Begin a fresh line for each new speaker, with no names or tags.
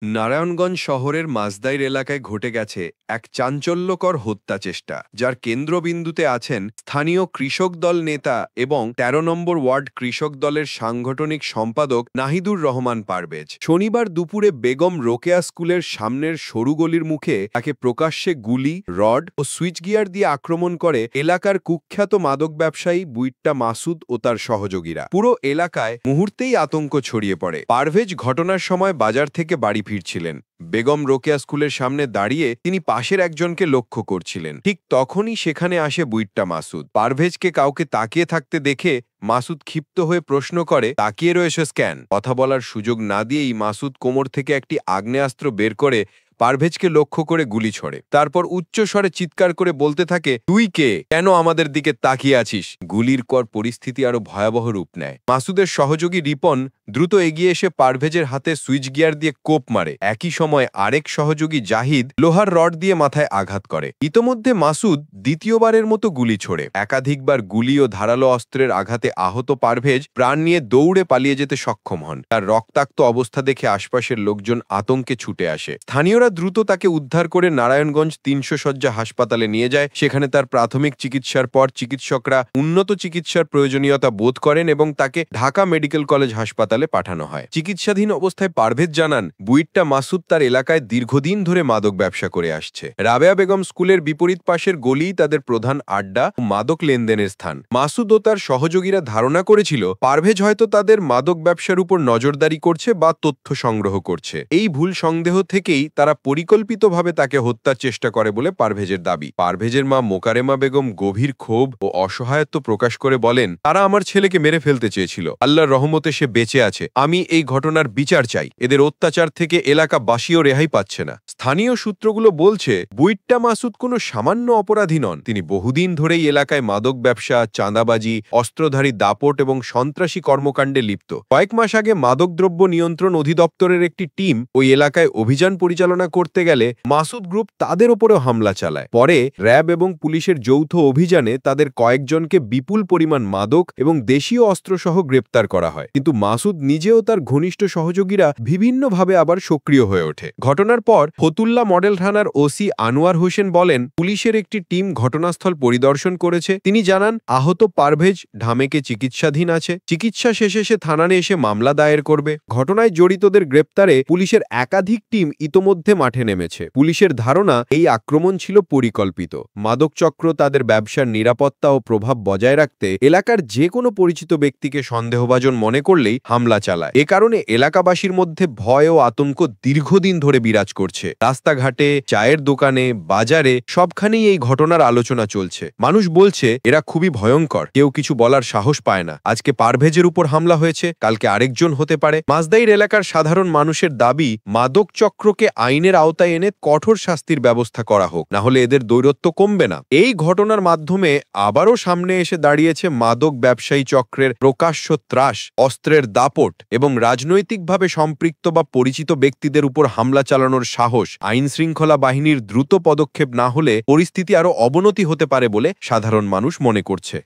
নারায়ণগঞ্জ শহরের মাসদাইর এলাকায় ঘটে গেছে এক চাঞ্চল্যকর হত্যা চেষ্টা, যার কেন্দ্রবিন্দুতে আছেন স্থানীয় কৃষক দল নেতা এবং ১৩ নম্বর ওয়ার্ড কৃষক দলের সাংগঠনিক সম্পাদক নাহিদুর রহমান পারভেজ। শনিবার দুপুরে বেগম রোকেয়া স্কুলের সামনের সরু গলির মুখে তাকে প্রকাশ্যে গুলি, রড ও সুইচ গিয়ার দিয়ে আক্রমণ করে এলাকার কুখ্যাত মাদক ব্যবসায়ী বুইট্টা মাসুদ ও তার সহযোগীরা। পুরো এলাকায় মুহূর্তেই আতঙ্ক ছড়িয়ে পড়ে। পারভেজ ঘটনার সময় বাজার থেকে বাড়ি ফিরছিলেন। বেগম রোকেয়া স্কুলের সামনে দাঁড়িয়ে তিনি পাশের একজনকে লক্ষ্য করছিলেন। ঠিক তখনই সেখানে আসে বুইট্টা মাসুদ। পারভেজকে কাউকে তাকিয়ে থাকতে দেখে মাসুদ ক্ষিপ্ত হয়ে প্রশ্ন করে, তাকিয়ে রয়েছে কেন? কথা বলার সুযোগ না দিয়েই মাসুদ কোমর থেকে একটি আগ্নেয়াস্ত্র বের করে পারভেজকে লক্ষ্য করে গুলি ছোড়ে। তারপর উচ্চ স্বরে চিৎকার করে বলতে থাকে, তুই কে? কেন আমাদের দিকে তাকিয়ে আছিস? গুলির পর পরিস্থিতি আরো ভয়াবহ রূপ নেয়। মাসুদের সহযোগী রিপন দ্রুত এগিয়ে এসে পারভেজের হাতে সুইচ গিয়ার দিয়ে কোপ মারে। একই সময় আরেক সহযোগী জাহিদ লোহার রড দিয়ে মাথায় আঘাত করে। ইতোমধ্যে মাসুদ দ্বিতীয়বারের মতো গুলি ছোড়ে। একাধিকবার গুলি ও ধারালো অস্ত্রের আঘাতে আহত পারভেজ প্রাণ নিয়ে দৌড়ে পালিয়ে যেতে সক্ষম হন। তার রক্তাক্ত অবস্থা দেখে আশপাশের লোকজন আতঙ্কে ছুটে আসে। স্থানীয়রা দ্রুত তাকে উদ্ধার করে নারায়ণগঞ্জ ৩০০ শয্যা হাসপাতালে নিয়ে যায়। সেখানে তার প্রাথমিক চিকিৎসার পর চিকিৎসকরা উন্নত চিকিৎসার প্রয়োজনীয়তা বোধ করেন এবং তাকে ঢাকা মেডিকেল কলেজ হাসপাতালে পাঠানো হয়। চিকিৎসাধীন অবস্থায় পারভেজ জানান, বুইট্টা মাসুদ তার এলাকায় দীর্ঘদিন ধরে মাদক ব্যবসা করে আসছে। রাবেয়া বেগম স্কুলের বিপরীত পাশের গলিই তাদের প্রধান আড্ডা ও মাদক লেনদেনের স্থান। মাসুদ ও তার সহযোগীরা ধারণা করেছিল পারভেজ হয়তো তাদের মাদক ব্যবসার উপর নজরদারি করছে বা তথ্য সংগ্রহ করছে। এই ভুল সন্দেহ থেকেই তারা পরিকল্পিতভাবে তাকে হত্যার চেষ্টা করে বলে পারভেজের দাবি। পারভেজের মা মোকারেমা বেগম গভীর ক্ষোভ ও অসহায়ত্ব প্রকাশ করে বলেন, তারা আমার ছেলেকে মেরে ফেলতে চেয়েছিল। আল্লাহর রহমতে সে বেঁচে আছে। আমি এই ঘটনার বিচার চাই। এদের অত্যাচার থেকে এলাকাবাসীও রেহাই পাচ্ছে না। স্থানীয় সূত্রগুলো বলছে, বুইট্টা মাসুদ কোনো সামান্য অপরাধী নন। তিনি বহুদিন ধরেই এলাকায় মাদক ব্যবসা, চাঁদাবাজি, অস্ত্রধারী দাপট এবং সন্ত্রাসী কর্মকাণ্ডে লিপ্ত। কয়েক মাস আগে মাদকদ্রব্য নিয়ন্ত্রণ অধিদপ্তরের একটি টিম ওই এলাকায় অভিযান পরিচালনা করতে গেলে মাসুদ গ্রুপ তাদের ওপরেও হামলা চালায়। পরে র্যাব এবং পুলিশের যৌথ অভিযানে তাদের কয়েকজনকে বিপুল পরিমাণ মাদক এবং দেশীয় অস্ত্রসহ গ্রেপ্তার করা হয়। কিন্তু মাসুদ নিজেও তার ঘনিষ্ঠ সহযোগীরা বিভিন্নভাবে আবার সক্রিয় হয়ে ওঠে। ঘটনার পর ফতুল্লা মডেল থানার ওসি আনোয়ার হোসেন বলেন, পুলিশের একটি টিম ঘটনাস্থল পরিদর্শন করেছে। তিনি জানান, আহত পারভেজ ঢামেকে চিকিৎসাধীন আছে। চিকিৎসা শেষে সে থানায় এসে মামলা দায়ের করবে। ঘটনায় জড়িতদের গ্রেপ্তারে পুলিশের একাধিক টিম ইতোমধ্যে মাঠে নেমেছে। পুলিশের ধারণা, এই আক্রমণ ছিল পরিকল্পিত। মাদক চক্র তাদের ব্যবসার নিরাপত্তা ও প্রভাব বজায় রাখতে এলাকার যে কোনো পরিচিত ব্যক্তিকে সন্দেহভাজন মনে করলেই হামলা চালায়। এ কারণে এলাকাবাসীর মধ্যে ভয় ও আতঙ্ক দীর্ঘদিন ধরে বিরাজ করছে। রাস্তাঘাটে, চায়ের দোকানে, বাজারে সবখানেই এই ঘটনার আলোচনা চলছে। মানুষ বলছে এরা খুবই ভয়ঙ্কর। কেউ কিছু বলার সাহস পায় না। আজকে পারভেজের উপর হামলা হয়েছে, কালকে আরেকজন হতে পারে। মাসদাইর এলাকার সাধারণ মানুষের দাবি, মাদক চক্রকে আইনের আওতায় এনে কঠোর শাস্তির ব্যবস্থা করা হোক, না হলে এদের দৈরত্ব কমবে না। এই ঘটনার মাধ্যমে আবারও সামনে এসে দাঁড়িয়েছে মাদক ব্যবসায়ী চক্রের প্রকাশ্য ত্রাস, অস্ত্রের দাপট এবং রাজনৈতিকভাবে সম্পৃক্ত বা পরিচিত ব্যক্তিদের উপর হামলা চালানোর সাহস। আইন শৃঙ্খলা বাহিনীর দ্রুত পদক্ষেপ না হলে পরিস্থিতি আরও অবনতি হতে পারে বলে সাধারণ মানুষ মনে করছে।